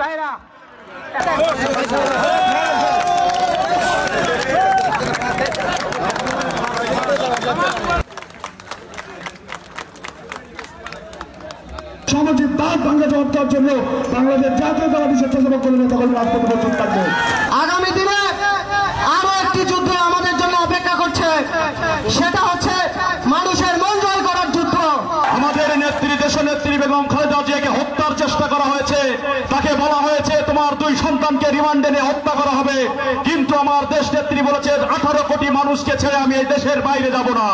ভাইরা সামাজিক দাঁত ভাঙ্গা জবাব দেওয়ার জন্য বাংলাদেশ জাতীয়তাবাদী স্বেচ্ছাসেবক দলের নেতাকর্মী রাজপথে উপস্থিত থাকবে। আগামী দিনে আরো একটি যুদ্ধ আমাদের জন্য অপেক্ষা করছে, সেটা হচ্ছে মানুষের মন জয় করার যুদ্ধ। আমাদের নেত্রী দেশনেত্রী বেগম খালেদা জিয়াকে হত্যার চেষ্টা করা হয়েছে, তাকে বলা হয়েছে তোমার 2 সন্তানকে রিমান্ডে নিয়ে হত্যা করা হবে, কিন্তু আমার দেশ নেত্রী বলেছে 18 কোটি মানুষকে ছেড়ে আমি এই দেশের বাইরে যাব না।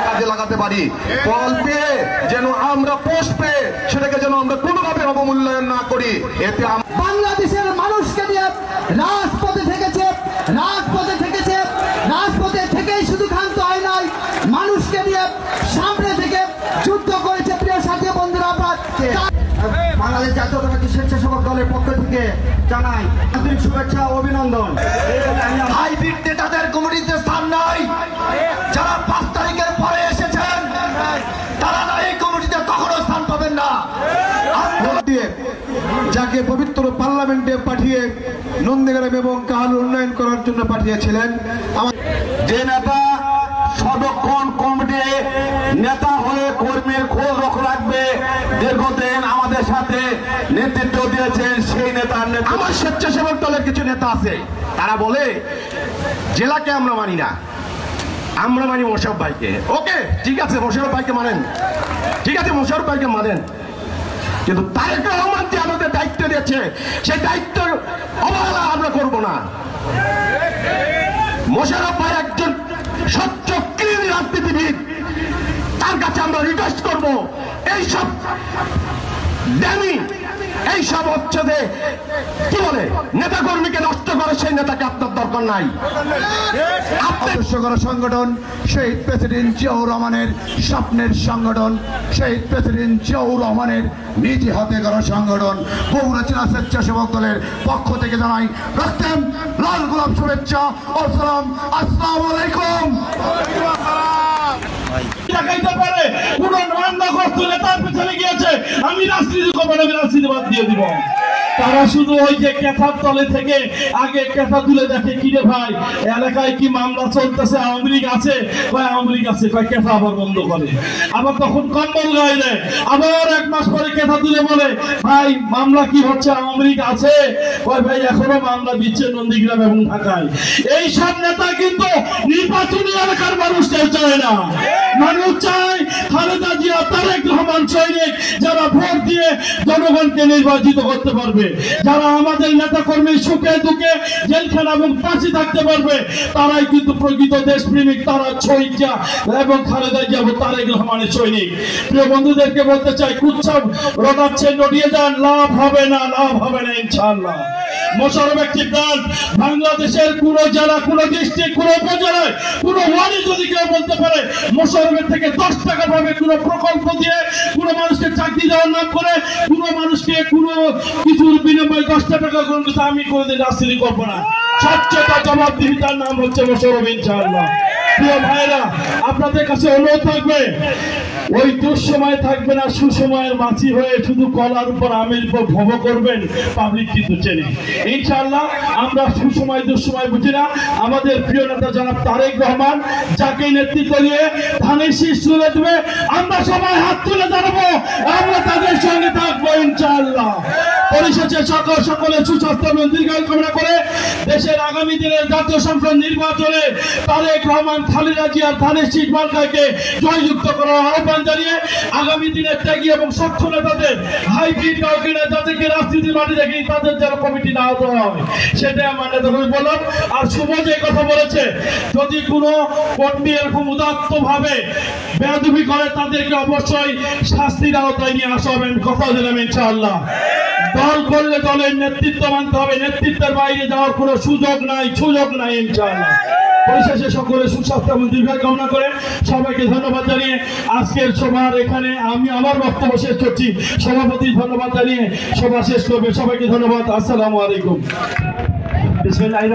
কাজে লাগাতে পারি ফল পেয়ে যেন আমরা পোস্ট পেয়ে সেটাকে যেন আমরা কোনোভাবে অবমূল্যায়ন না করি। এতে বাংলাদেশের মানুষকে নিয়ে রাজপথে থেকেছে, রাজপথে থেকেই শুধু ক্ষান্ত হয় নাই, মানুষকে নিয়ে সামনে থেকে যুদ্ধ করেছে। প্রিয় সাথী বন্ধুরা, বাংলাদেশ জাতীয়তাবাদী স্বেচ্ছাসেবক দলের পক্ষ থেকে জানাই আন্তরিক শুভেচ্ছা ও অভিনন্দন। হাইব্রিড নেতাদের কমিটিতে স্থান নাই, যারা 5 তারিখের পরে এসেছেন তারা না এই কমিটিতে কখনো স্থান পাবেন না। যাকে পবিত্র পার্লামেন্টে পাঠিয়ে নন্দীগ্রাম এবং কাহালু উন্নয়ন করার জন্য পাঠিয়েছিলেন, যে নেতা সদক্ষণ কমিটি নেতা হয়ে কর্মীর খোঁজ রাখবে, দীর্ঘদিন আমাদের সাথে নেতৃত্ব দিয়েছেন সেই নেতার নেতৃত্ব। আমার স্বেচ্ছাসেবক দলের কিছু নেতা আছে, তারা বলে জেলাকে আমরা মানি না, আমরা মানি মোশাররফ ভাইকে। ওকে, ঠিক আছে, মোশাররফ ভাইকে মানেন, ঠিক আছে, মোশাররফ ভাইকে মানেন, কিন্তু তারেক রহমান যে আমাদের দায়িত্ব দিয়েছে সেই দায়িত্ব অবহেলা আমরা করব না। মোশাররফ ভাই একজন স্বচ্ছ ক্লিন রাজনীতিবিদ, তার কাছে আমরা রিকোয়েস্ট করব এইসব ড্যামি, এইসব হচ্ছে যে কি বলে নেতা কর্মীকে নষ্ট করে সেই নেতাকে আপনার দরকার নাই। আদর্শ করা সংগঠন শহীদ প্রেসিডেন্ট জিয়াউর রহমানের স্বপ্নের সংগঠন, শহীদ প্রেসিডেন্ট জিয়াউর রহমানের নিজ হাতে করা সংগঠন বগুড়া জেলা স্বেচ্ছাসেবক দলের পক্ষ থেকে জানাই রক্তেম লাল গোলাপ শুভেচ্ছা ও সালাম। আসসালামু আলাইকুম। কোন নান্দাগ্রস্ত নেতার পেছনে গিয়েছে আমি রাজনীতি করবো না, রাজনীতি বাদ দিয়ে দিব। তারা শুধু ওই যে কেথার তলে থেকে আগে কেথা তুলে দেখে, কিরে ভাই এলাকায় কি মামলা চলতেছে, আওয়ামী লীগ আছে, আওয়ামী লীগ আছে, কেথা আবার বন্ধ করে, আবার তখন কম্বল গায়ে দেয়, আবার 1 মাস পরে কেথা তুলে বলে ভাই মামলা কি হচ্ছে, আওয়ামী লীগ আছে, ভাই এখনো মামলা দিচ্ছে নন্দীগ্রাম এবং ঢাকায়। এই সব নেতা কিন্তু নির্বাচনী এলাকার মানুষকে চায় না, মানুষ চায় খালেদা জিয়া, তারেক রহমান সৈনিক, যারা ভোট দিয়ে জনগণকে নির্বাচিত করতে পারবে, যারা আমাদের নেতা কর্মীর সুখে দুঃখে জেলখানা এবং ফাঁসি থাকতে পারবে, তারাই কিন্তু প্রকৃত দেশপ্রেমিক, তারা শহীদ এবং খালেদা জিয়া এবং তারেক রহমানের সৈনিক। প্রিয় বন্ধুদেরকে বলতে চাই, কুচ্ছা রটাচ্ছে নড়িয়ে যান, লাভ হবে না, লাভ হবে না ইনশাআল্লাহ। মোশাররফ একটি ব্রান্ড, বাংলাদেশের কোন জেলা, কোন ডিস্ট্রিক্ট, কোন উপজেলায়, কোন ওয়ার্ডে যদি কেউ বলতে পারে মোশাররফের থেকে 10 টাকা পাবে কোন প্রকল্প দিয়ে, কোন মানুষকে চাকরি দেওয়ার নাম করে, কোন মানুষকে কোন কিছুর বিনিময়ে 10 টাকা করে, আমি কোনোদিন রাজনীতি করবো না। স্বচ্ছতা জবাবদিহিতার নাম হচ্ছে মোশাররফ ইনশাআল্লাহ। প্রিয় ভাইরা, আপনাদের কাছে অনুরোধ থাকবে, ওই দুঃসময় থাকবে না, সুসময়ের মাছি হয়ে শুধু কলার উপর আমের উপর ভব করবেন, পাবলিক কিন্তু চেনে ইনশাআল্লাহ। আমরা সুসময় দুঃসময় বুঝি না। আমাদের প্রিয় নেতা জনাব তারেক রহমান, যাকে নেতৃত্ব দিয়ে ধানের শীষ তুলে দেবে, আমরা সবাই হাত তুলে দাঁড়াবো, আমরা তাদের সঙ্গে থাকবো ইনশাআল্লাহ। পরিশেষে সকলের সুস্বাস্থ্য এবং দীর্ঘায়ু কামনা করে দেশের আগামী দিনের জাতীয় সংসদ নির্বাচনে তারেক রহমান, খালেদা জিয়া ধানের শীষ মার্কাকে জয়যুক্ত করার আহ্বান জানিয়ে আগামী দিনের ত্যাগী এবং স্বচ্ছ নেতাদের হাইব্রিড কাউকে না, যাদেরকে রাজনীতি মাটি দেখি তাদের যারা কমিটি না হতে হয়, সেটাই আমার নেতা কর্মী বললাম। আর শুভ যে কথা বলেছে, যদি কোনো কর্মী এরকম উদাত্ত ভাবে বেয়াদবি করে তাদেরকে অবশ্যই শাস্তির আওতায় নিয়ে আসা হবে, আমি কথা দিলাম ইনশাআল্লাহ। দল করলে দলের নেতৃত্ব মানতে হবে, নেতৃত্বের বাইরে যাওয়ার কোনো সুযোগ নাই ইনশাআল্লাহ। পরিশেষে সকলের সুস্বাস্থ্য এবং দীর্ঘায়ু কামনা করে সবাইকে ধন্যবাদ জানিয়ে আজকের সভার এখানে আমি আমার বক্তব্য শেষ করছি। সভাপতি ধন্যবাদ জানিয়ে সভা শেষ করবে। সবাইকে ধন্যবাদ। আসসালামু আলাইকুম। বিসমিল্লাহির